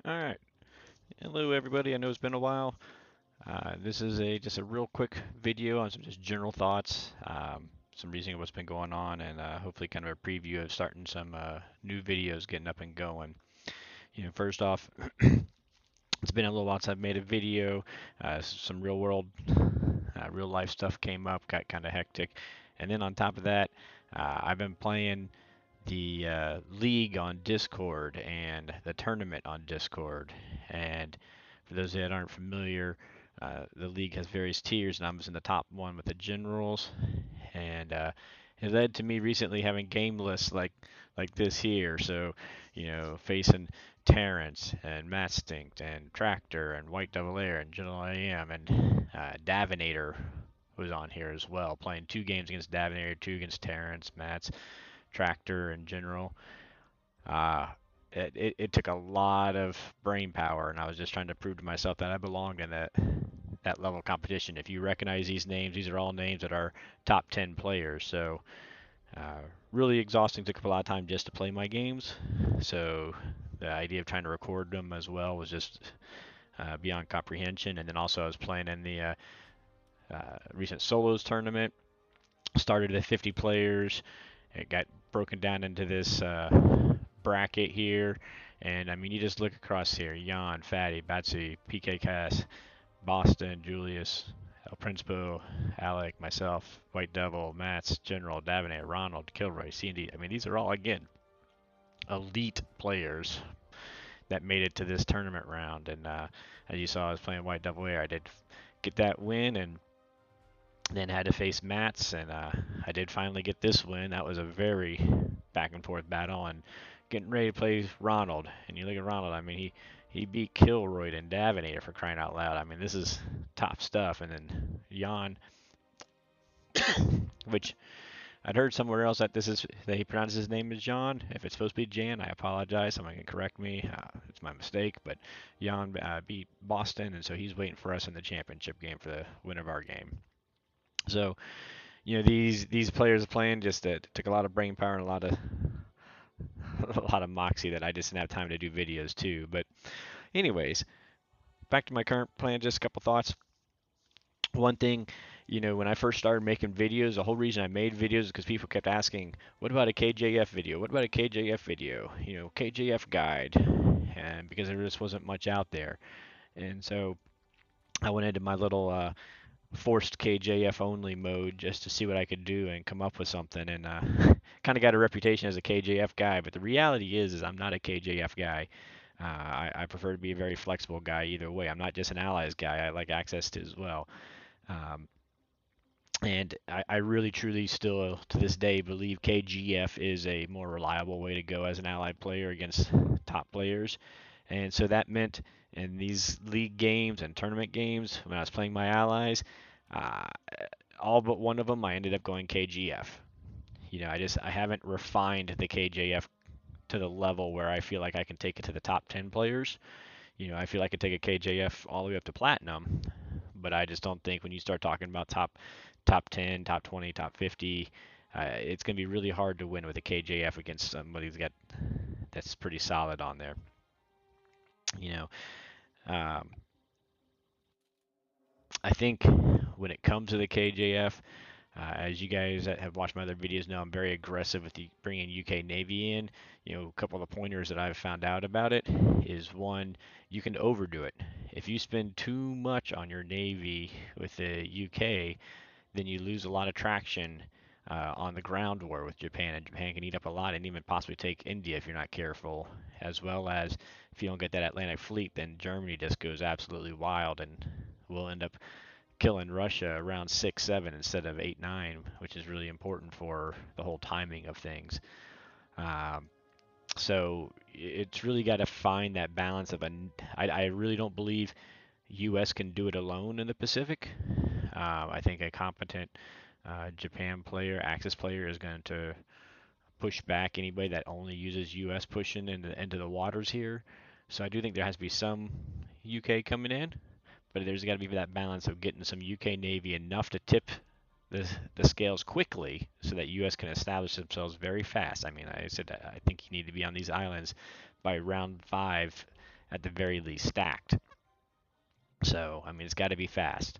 All right. Hello, everybody. I know it's been a while. This is just a real quick video on some just general thoughts, some reasoning of what's been going on, and hopefully kind of a preview of starting some new videos getting up and going. First off, it's been a little while since I've made a video. Some real world, real life stuff came up, got kind of hectic, and then on top of that, I've been playing the league on Discord and the tournament on Discord. And for those that aren't familiar, the league has various tiers, and I was in the top one with the generals. And it led to me recently having game lists like this here. So, facing Terrence and Matt Stinkt and Tractor and White Devil Air and General AM and Davinator was on here as well, playing 2 games against Davinator, 2 against Terrence, Matt's Tractor in general. Uh, it took a lot of brain power, and I was just trying to prove to myself that I belonged in that level of competition. If you recognize these names, these are all names that are top 10 players. So really exhausting. Took up a lot of time just to play my games. So the idea of trying to record them as well was just beyond comprehension. And then also I was playing in the recent solos tournament. Started at 50 players. It got broken down into this bracket here. And I mean, you just look across here: Jan, Fatty, Batsy, PK Cass, Boston, Julius, El Principo, Alec, myself, White Devil, Mats, General, Davenet, Ronald, Kilroy, C&D. I mean, these are all, again, elite players that made it to this tournament round. And as you saw, I was playing White Devil Air. I did get that win and then had to face Mats, and I did finally get this win. That was a very back and forth battle, and getting ready to play Ronald. And you look at Ronald, I mean, he beat Kilroy and Davinator, for crying out loud. I mean, this is top stuff. And then Jan, which I'd heard somewhere else that he pronounces his name as John. If it's supposed to be Jan, I apologize. Someone can correct me. It's my mistake. But Jan beat Boston, and so he's waiting for us in the championship game for the win of our game. So these players playing just took a lot of brain power and a lot of a lot of moxie that I just didn't have time to do videos too. But anyways, back to my current plan. Just a couple thoughts. One thing, when I first started making videos, the whole reason I made videos is because people kept asking, "What about a KJF video? What about a KJF video? KJF guide," and because there just wasn't much out there, and so I went into my little forced KJF only mode just to see what I could do and come up with something. And kind of got a reputation as a KJF guy, but the reality is I'm not a KJF guy. I prefer to be a very flexible guy either way. I'm not just an allies guy. I like access to as well. Um, and I really truly still to this day believe KGF is a more reliable way to go as an allied player against top players. And so that meant in these league games and tournament games when I was playing my allies, uh, all but one of them I ended up going KGF. I haven't refined the KJF to the level where I feel like I can take it to the top 10 players. I feel like I could take a KJF all the way up to platinum, but I just don't think when you start talking about top 10, top 20, top 50, it's going to be really hard to win with a KJF against somebody that's pretty solid on there. You know, um, I think when it comes to the KJF, as you guys that have watched my other videos know, I'm very aggressive with bringing UK Navy in. A couple of the pointers that I've found out about it is one, you can overdo it. If you spend too much on your Navy with the UK, then you lose a lot of traction on the ground war with Japan, and Japan can eat up a lot and even possibly take India if you're not careful. As well as if you don't get that Atlantic fleet, then Germany just goes absolutely wild and will end up killing Russia around 6, 7 instead of 8, 9, which is really important for the whole timing of things. Um, so it's really got to find that balance of I really don't believe U.S. can do it alone in the Pacific. I think a competent Japan player, Axis player, is going to push back anybody that only uses U.S. pushing into the waters here. So I do think there has to be some UK coming in, but there's got to be that balance of getting some UK Navy enough to tip the scales quickly so that U.S. can establish themselves very fast. I mean, I said I think you need to be on these islands by round 5 at the very least stacked. So, I mean, it's got to be fast.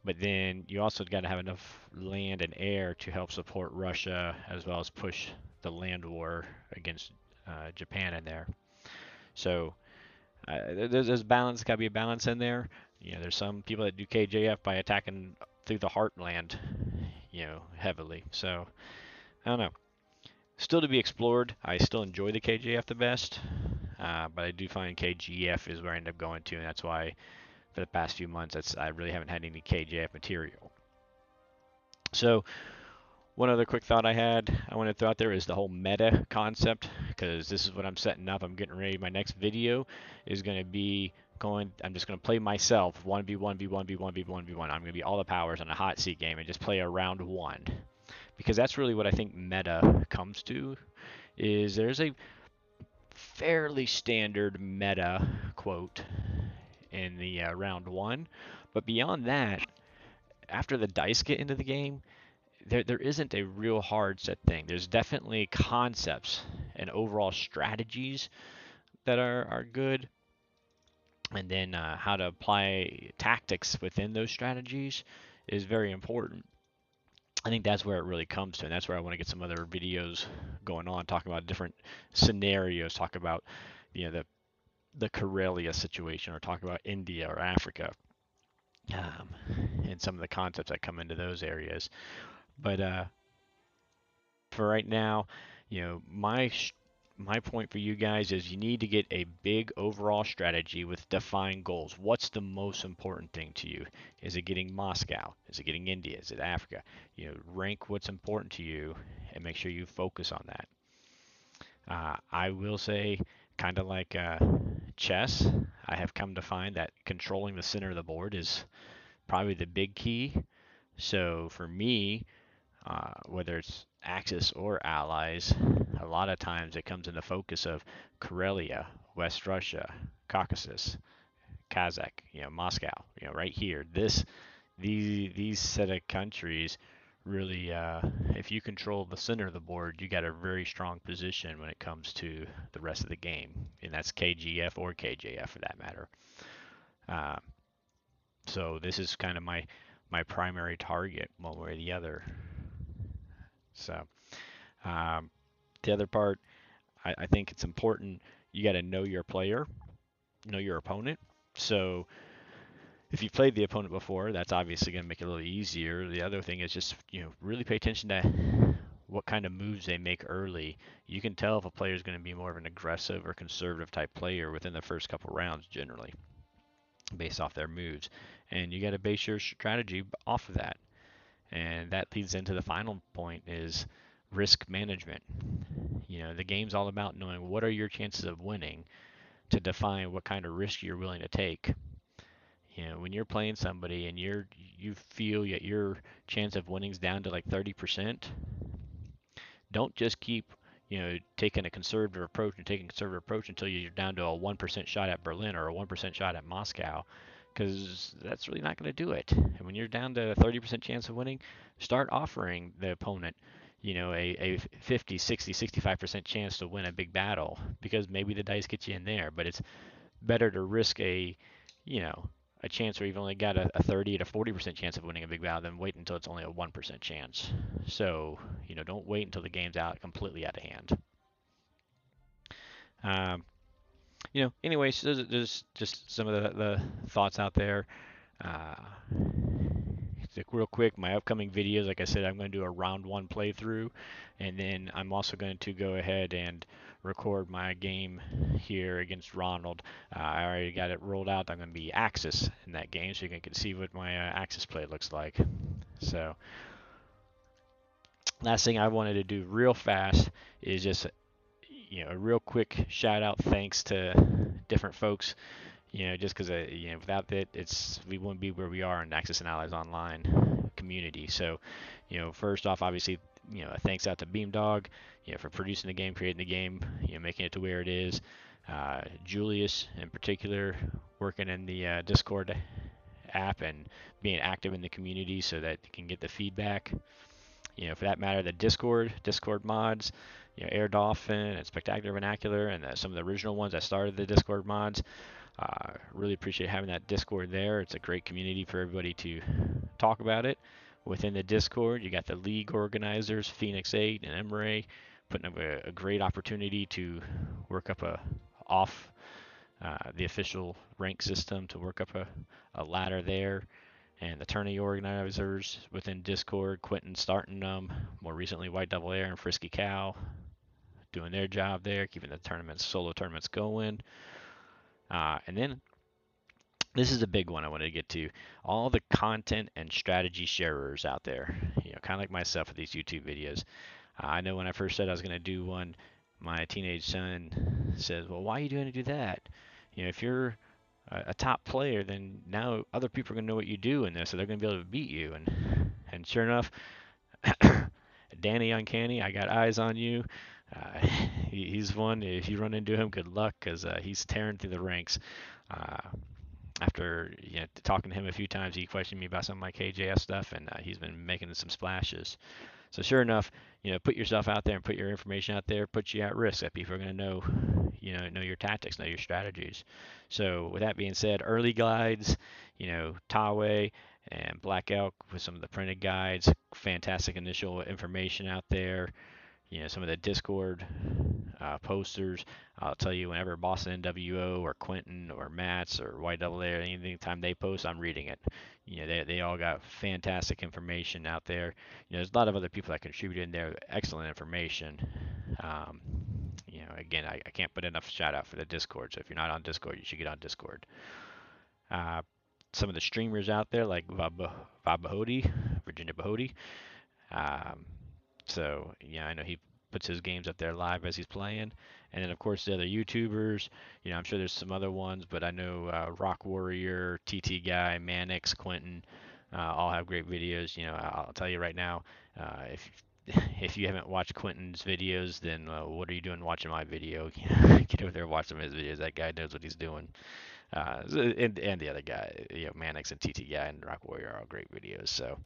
But then you also got to have enough land and air to help support Russia as well as push the land war against Japan in there. So there's balance, got to be a balance in there. You know, there's some people that do KJF by attacking through the heartland, you know, heavily. So I don't know. Still to be explored. I still enjoy the KJF the best, but I do find KGF is where I end up going to, and that's why for the past few months I really haven't had any KJF material. So one other quick thought I want to throw out there is the whole meta concept, because this is what I'm setting up. I'm getting ready. My next video is going to be I'm just going to play myself 1v1, v1, v1, v1, v1. I'm going to be all the powers on a hot seat game and just play a round one. Because that's really what I think meta comes to, is there's a fairly standard meta quote in the round one. But beyond that, after the dice get into the game, there isn't a real hard set thing. There's definitely concepts and overall strategies that are good, and then how to apply tactics within those strategies is very important. I think that's where it really comes to, and that's where I want to get some other videos going on, talking about different scenarios, talk about, you know, the Karelia situation, or talk about India or Africa, and some of the concepts that come into those areas. But for right now, you know, my point for you guys is you need to get a big overall strategy with defined goals. What's the most important thing to you? Is it getting Moscow? Is it getting India? Is it Africa? You know, rank what's important to you and make sure you focus on that. I will say, kind of like chess, I have come to find that controlling the center of the board is probably the big key. So for me, whether it's Axis or allies, a lot of times it comes in the focus of Karelia, West Russia, Caucasus, Kazakh, you know, Moscow, you know, right here. These set of countries really, if you control the center of the board, you got a very strong position when it comes to the rest of the game, and that's KGF or KJF for that matter. So this is kind of my primary target, one way or the other. So the other part, I think it's important, you got to know your player, know your opponent. So if you've played the opponent before, that's obviously going to make it a little easier. The other thing is just, you know, really pay attention to what kind of moves they make early. You can tell if a player is going to be more of an aggressive or conservative type player within the first couple rounds generally, based off their moves. And you got to base your strategy off of that. And that leads into the final point, is risk management. You know, the game's all about knowing what are your chances of winning to define what kind of risk you're willing to take. You know, when you're playing somebody and you feel that your chance of winning's down to like 30%, don't just keep, you know, taking a conservative approach until you're down to a 1% shot at Berlin or a 1% shot at Moscow, because that's really not going to do it. And when you're down to a 30% chance of winning, start offering the opponent, you know, a 50, 60, 65% chance to win a big battle, because maybe the dice get you in there. But it's better to risk a chance where you've only got a 30 to 40% chance of winning a big battle than wait until it's only a 1% chance. So, you know, don't wait until the game's completely out of hand. You know, anyways, there's just some of the thoughts out there. Real quick, my upcoming videos, like I said, I'm going to do a round one playthrough, and then I'm also going to go ahead and record my game here against Ronald. I already got it rolled out. I'm going to be Axis in that game, so you can see what my Axis play looks like. So, last thing I wanted to do real fast is just, you know, a real quick shout out thanks to different folks. You know, just because, you know, without that, we wouldn't be where we are in Axis and Allies Online community. So, you know, first off, obviously, you know, thanks out to Beamdog, you know, for producing the game, creating the game, you know, making it to where it is. Julius, in particular, working in the Discord app and being active in the community so that you can get the feedback. You know, for that matter, the Discord mods, Air Dolphin and Spectacular Vernacular and some of the original ones that started the Discord mods. Really appreciate having that Discord there. It's a great community for everybody to talk about it. Within the Discord, you got the league organizers, Phoenix 8 and Emray, putting up a great opportunity to work up off the official rank system, to work up a ladder there. And the tourney organizers within Discord, Quentin starting them, more recently White Devil Air and Frisky Cow, doing their job there, keeping the solo tournaments going. And then this is a big one I wanted to get to. All the content and strategy sharers out there, kind of like myself with these YouTube videos. I know when I first said I was going to do one, my teenage son says, "Well, why are you going to do that? If you're a top player, then now other people are going to know what you do in this, so they're going to be able to beat you." And sure enough, Danny Uncanny, I got eyes on you. He's one. If you run into him, good luck, because he's tearing through the ranks. After talking to him a few times, he questioned me about some of my KJS stuff, and he's been making some splashes. So sure enough, put yourself out there and put your information out there, put you at risk. That people are going to know your tactics, know your strategies. So with that being said, early guides, Tawe and Black Elk with some of the printed guides, fantastic initial information out there. Some of the Discord posters. I'll tell you, whenever Boston NWO or Quentin or Mats or White Devil Air, anytime they post, I'm reading it. They all got fantastic information out there. There's a lot of other people that contribute in there, excellent information. Again, I can't put enough shout out for the Discord. So if you're not on Discord, you should get on Discord. Some of the streamers out there, like Vab Bahodi, Virginia Bahodi. So yeah, I know he puts his games up there live as he's playing. And then of course the other YouTubers, I'm sure there's some other ones, but I know Rock Warrior, TT Guy, Manix, Quentin, all have great videos. I'll tell you right now, if you haven't watched Quentin's videos, then what are you doing watching my video? Get over there and watch some of his videos. That guy knows what he's doing. And the other guy, Manix and TT Guy and Rock Warrior are all great videos. So.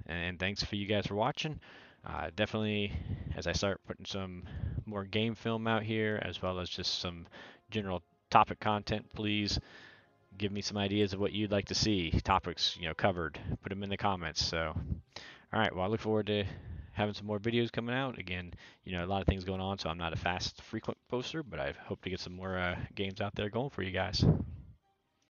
And thanks for you guys for watching. Definitely, as I start putting some more game film out here, as well as just some general topic content, please give me some ideas of what you'd like to see, topics covered. Put them in the comments. So, all right. Well, I look forward to having some more videos coming out. Again, a lot of things going on, so I'm not a fast, frequent poster, but I hope to get some more games out there going for you guys.